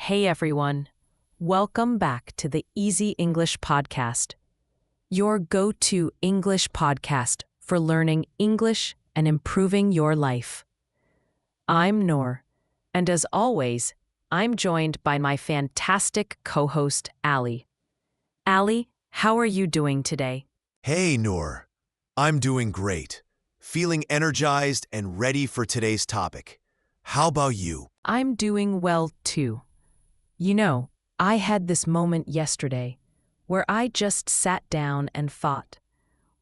Hey everyone, welcome back to the Easy English Podcast, your go-to English podcast for learning English and improving your life. I'm Noor, and as always, I'm joined by my fantastic co-host, Ali. Ali, how are you doing today? Hey, Noor. I'm doing great. Feeling energized and ready for today's topic. How about you? I'm doing well too. You know, I had this moment yesterday where I just sat down and thought,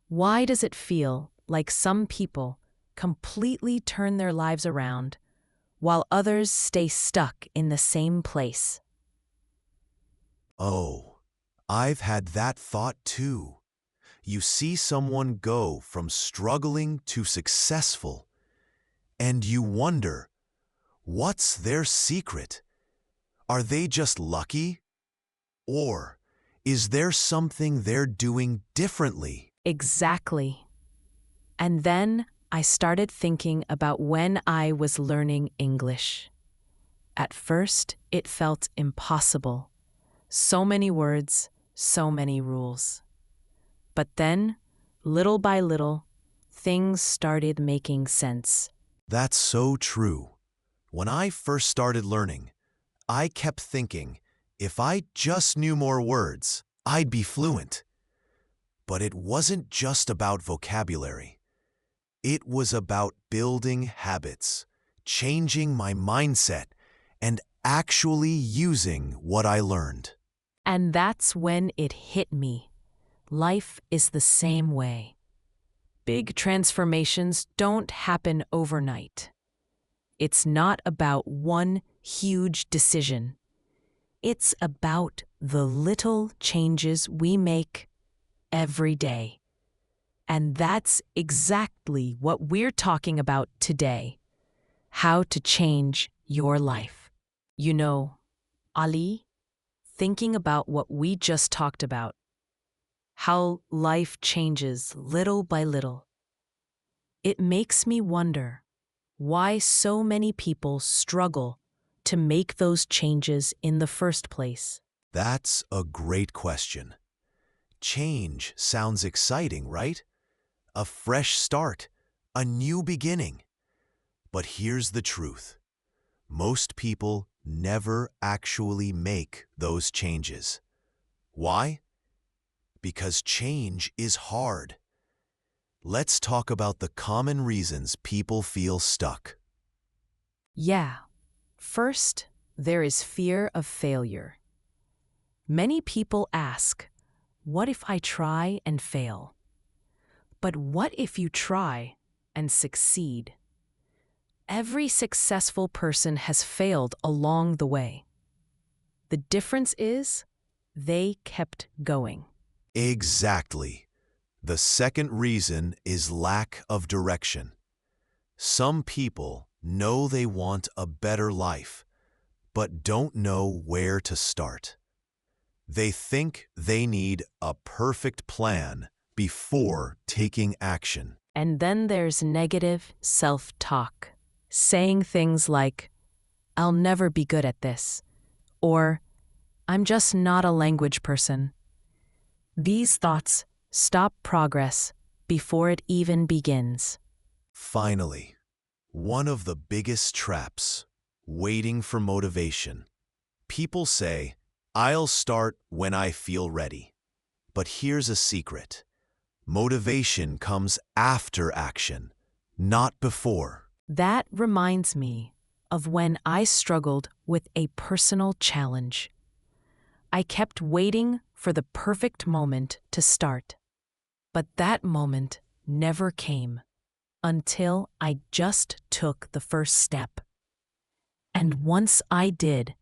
why does it feel like some people completely turn their lives around while others stay stuck in the same place? Oh, I've had that thought too. You see someone go from struggling to successful, and you wonder, what's their secret? Are they just lucky? Or is there something they're doing differently? Exactly. And then I started thinking about when I was learning English. At first, it felt impossible. So many words, so many rules. But then, little by little, things started making sense. That's so true. When I first started learning, I kept thinking, if I just knew more words, I'd be fluent. But it wasn't just about vocabulary. It was about building habits, changing my mindset, and actually using what I learned. And that's when it hit me. Life is the same way. Big transformations don't happen overnight. It's not about one huge decision. It's about the little changes we make every day. And that's exactly what we're talking about today. How to change your life. You know, Ali, thinking about what we just talked about, how life changes little by little, it makes me wonder why so many people struggle to make those changes in the first place. That's a great question. Change sounds exciting, right? A fresh start, a new beginning. But here's the truth. Most people never actually make those changes. Why? Because change is hard. Let's talk about the common reasons people feel stuck. Yeah. First, there is fear of failure. Many people ask, what if I try and fail? But what if you try and succeed? Every successful person has failed along the way. The difference is they kept going. Exactly. The second reason is lack of direction. Some people know they want a better life, but don't know where to start. They think they need a perfect plan before taking action. And then there's negative self-talk, saying things like, I'll never be good at this, or I'm just not a language person. These thoughts stop progress before it even begins. Finally, one of the biggest traps, waiting for motivation. People say, I'll start when I feel ready. But here's a secret. Motivation comes after action, not before. That reminds me of when I struggled with a personal challenge. I kept waiting for the perfect moment to start. But that moment never came until I just took the first step. And once I did,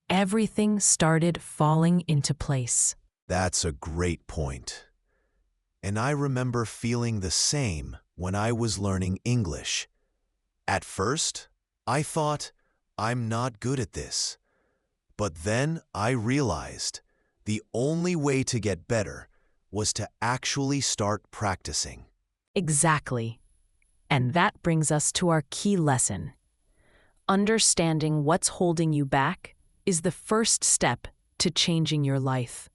everything started falling into place. That's a great point. And I remember feeling the same when I was learning English. At first, I thought, I'm not good at this. But then I realized the only way to get better was to actually start practicing. Exactly. And that brings us to our key lesson. Understanding what's holding you back is the first step to changing your life.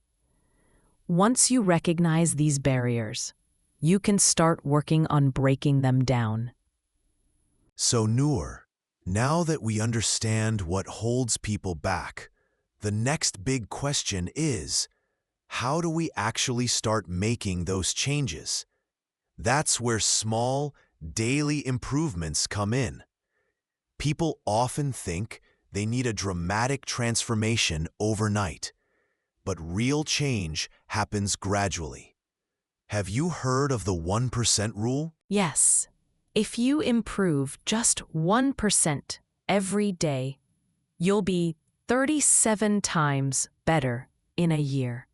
Once you recognize these barriers, you can start working on breaking them down. So Noor, now that we understand what holds people back, the next big question is, how do we actually start making those changes? That's where small, daily improvements come in. People often think they need a dramatic transformation overnight, but real change happens gradually. Have you heard of the 1% rule? Yes, if you improve just 1% every day, you'll be 37 times better in a year.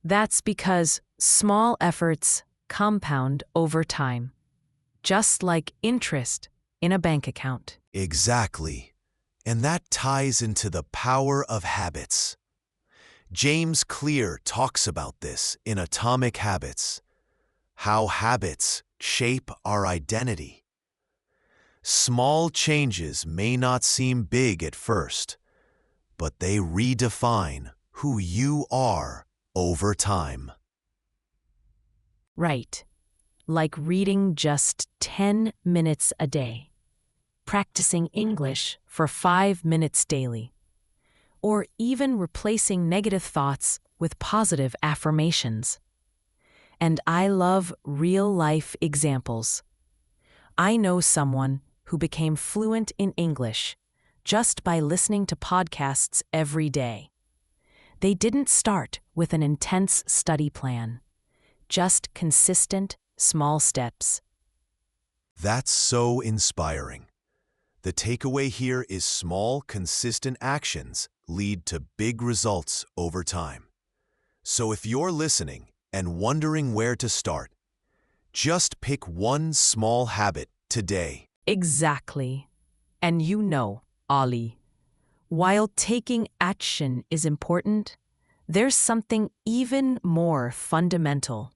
That's because small efforts compound over time, just like interest in a bank account. Exactly. And that ties into the power of habits. James Clear talks about this in Atomic Habits, how habits shape our identity. Small changes may not seem big at first, but they redefine who you are over time. Right, like reading just 10 minutes a day, practicing English for 5 minutes daily, or even replacing negative thoughts with positive affirmations. And I love real-life examples. I know someone who became fluent in English just by listening to podcasts every day. They didn't start with an intense study plan, just consistent, small steps. That's so inspiring. The takeaway here is small, consistent actions lead to big results over time. So if you're listening and wondering where to start, just pick one small habit today. Exactly. And you know, Ollie, while taking action is important, there's something even more fundamental: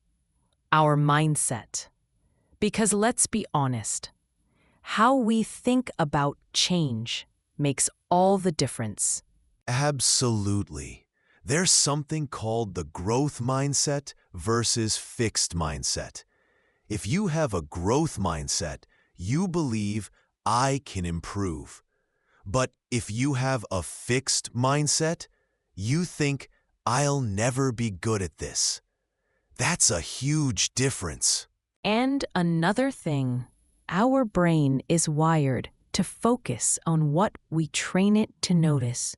our mindset. Because let's be honest, how we think about change makes all the difference. Absolutely. There's something called the growth mindset versus fixed mindset. If you have a growth mindset, you believe I can improve. But if you have a fixed mindset, you think I'll never be good at this. That's a huge difference. And another thing, our brain is wired to focus on what we train it to notice.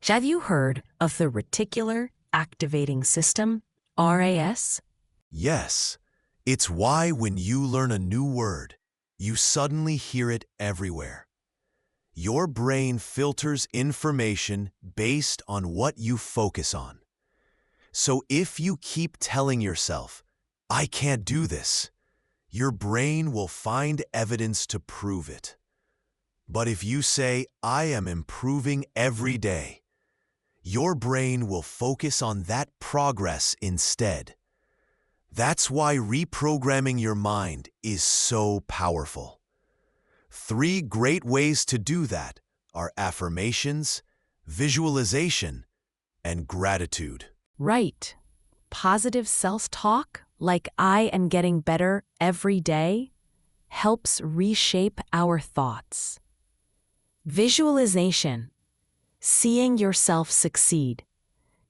Have you heard of the reticular activating system, RAS? Yes, it's why when you learn a new word, you suddenly hear it everywhere. Your brain filters information based on what you focus on. So if you keep telling yourself, I can't do this, your brain will find evidence to prove it. But if you say, I am improving every day, your brain will focus on that progress instead. That's why reprogramming your mind is so powerful. 3 great ways to do that are affirmations, visualization, and gratitude. Right. Positive self-talk, like I am getting better every day, helps reshape our thoughts. Visualization, seeing yourself succeed,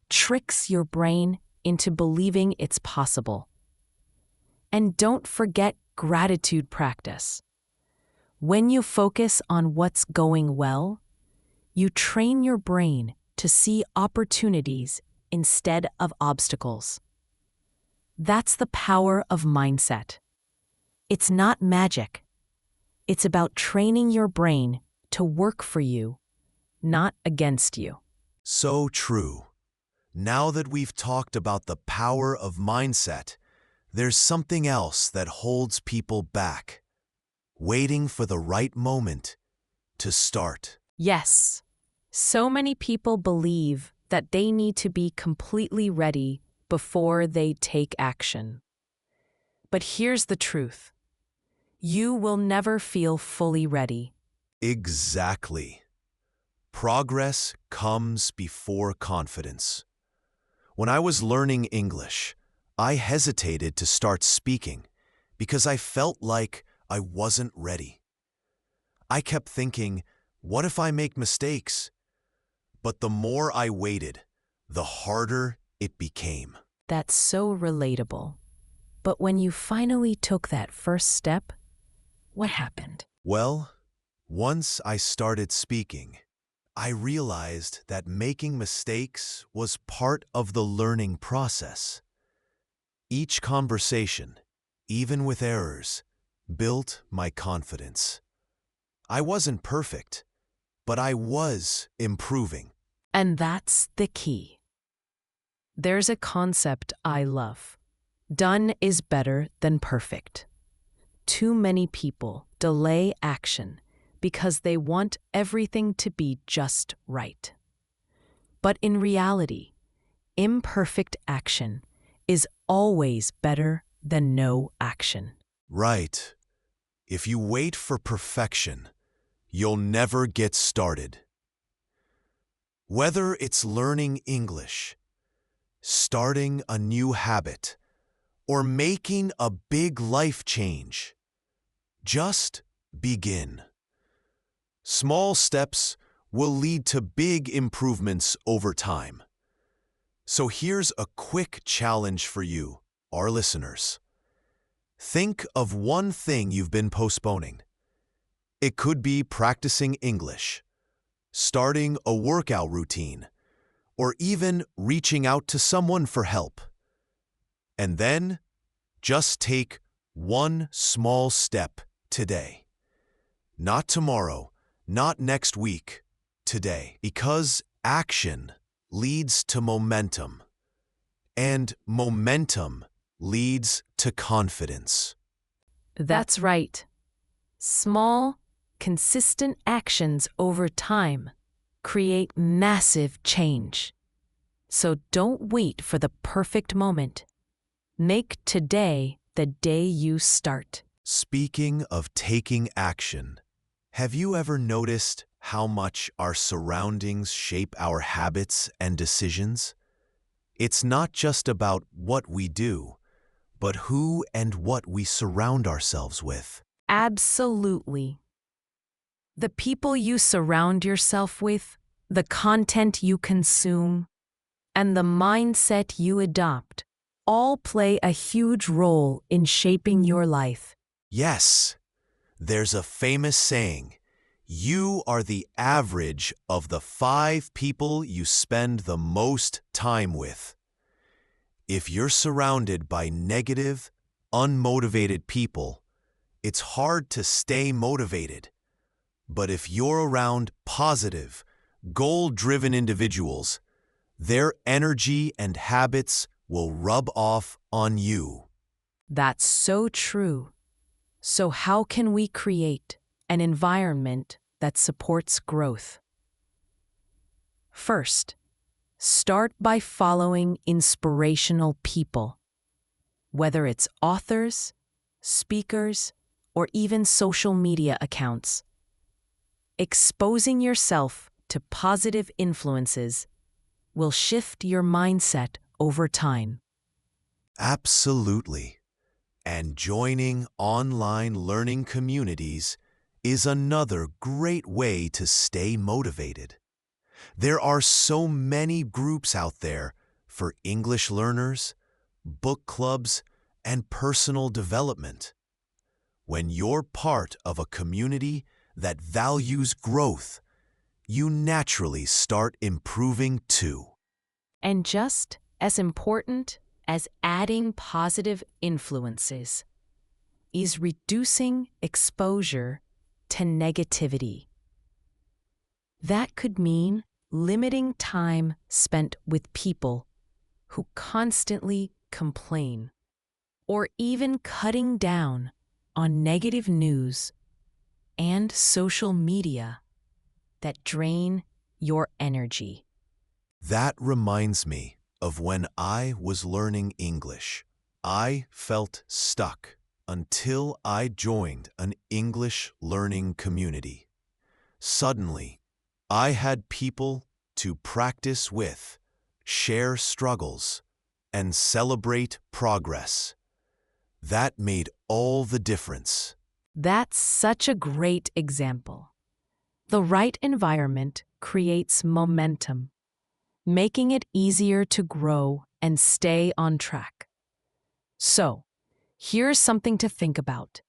tricks your brain into believing it's possible. And don't forget gratitude practice. When you focus on what's going well, you train your brain to see opportunities instead of obstacles. That's the power of mindset. It's not magic. It's about training your brain to work for you, not against you. So true. Now that we've talked about the power of mindset, there's something else that holds people back, waiting for the right moment to start. Yes, so many people believe that they need to be completely ready before they take action. But here's the truth. You will never feel fully ready. Exactly. Progress comes before confidence. When I was learning English, I hesitated to start speaking because I felt like I wasn't ready. I kept thinking, what if I make mistakes? But the more I waited, the harder it became. That's so relatable. But when you finally took that first step, what happened? Well, once I started speaking, I realized that making mistakes was part of the learning process. Each conversation, even with errors, built my confidence. I wasn't perfect, but I was improving. And that's the key. There's a concept I love. Done is better than perfect. Too many people delay action because they want everything to be just right. But in reality, imperfect action is always better than no action. Right. If you wait for perfection, you'll never get started. Whether it's learning English, starting a new habit, or making a big life change, just begin. Small steps will lead to big improvements over time. So here's a quick challenge for you, our listeners. Think of one thing you've been postponing. It could be practicing English, starting a workout routine, or even reaching out to someone for help. And then, just take one small step today. Not tomorrow, not next week, today. Because action leads to momentum, and momentum leads to confidence. That's right. Small, consistent actions over time create massive change. So don't wait for the perfect moment. Make today the day you start. Speaking of taking action, have you ever noticed how much our surroundings shape our habits and decisions? It's not just about what we do, but who and what we surround ourselves with. Absolutely. The people you surround yourself with, the content you consume, and the mindset you adopt all play a huge role in shaping your life. Yes, there's a famous saying, you are the average of the 5 people you spend the most time with. If you're surrounded by negative, unmotivated people, it's hard to stay motivated. But if you're around positive, goal-driven individuals, their energy and habits will rub off on you. That's so true. So how can we create an environment that supports growth? First, start by following inspirational people, whether it's authors, speakers, or even social media accounts. Exposing yourself to positive influences will shift your mindset over time. Absolutely. And joining online learning communities is another great way to stay motivated. There are so many groups out there for English learners, book clubs, and personal development. When you're part of a community that values growth, you naturally start improving too. And just as important as adding positive influences is reducing exposure to negativity. That could mean limiting time spent with people who constantly complain, or even cutting down on negative news and social media that drain your energy. That reminds me of when I was learning English. I felt stuck until I joined an English learning community. Suddenly, I had people to practice with, share struggles, and celebrate progress. That made all the difference. That's such a great example. The right environment creates momentum, making it easier to grow and stay on track. So, here's something to think about.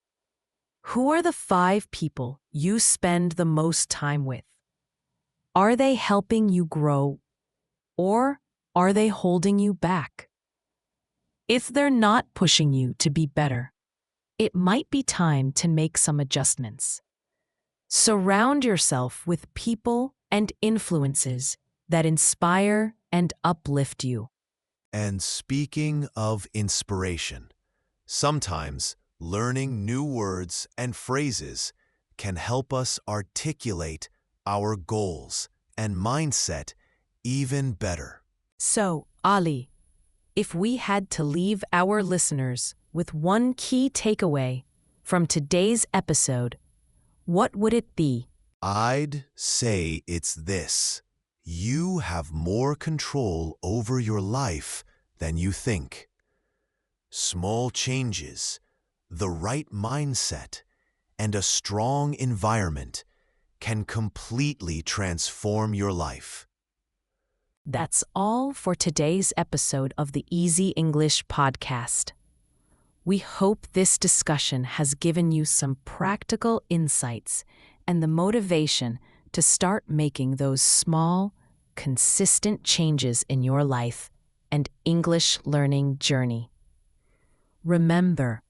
Who are the 5 people you spend the most time with? Are they helping you grow, or are they holding you back? If they're not pushing you to be better, it might be time to make some adjustments. Surround yourself with people and influences that inspire and uplift you. And speaking of inspiration, sometimes learning new words and phrases can help us articulate our goals and mindset even better. So, Ali, if we had to leave our listeners with one key takeaway from today's episode, what would it be? I'd say it's this: you have more control over your life than you think. Small changes, the right mindset, and a strong environment can completely transform your life. That's all for today's episode of the Easy English podcast. We hope this discussion has given you some practical insights and the motivation to start making those small, consistent changes in your life and English learning journey. Remember,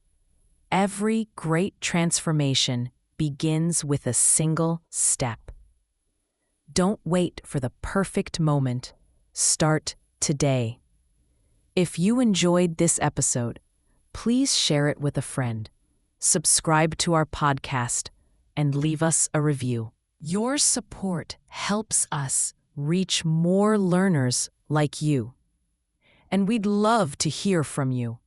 every great transformation begins with a single step. Don't wait for the perfect moment. Start today. If you enjoyed this episode, please share it with a friend, subscribe to our podcast, and leave us a review. Your support helps us reach more learners like you. And we'd love to hear from you.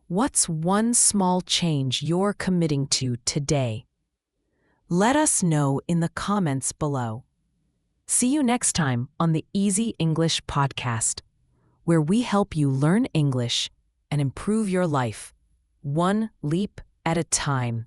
What's one small change you're committing to today? Let us know in the comments below. See you next time on the Easy English podcast, where we help you learn English and improve your life, one leap at a time.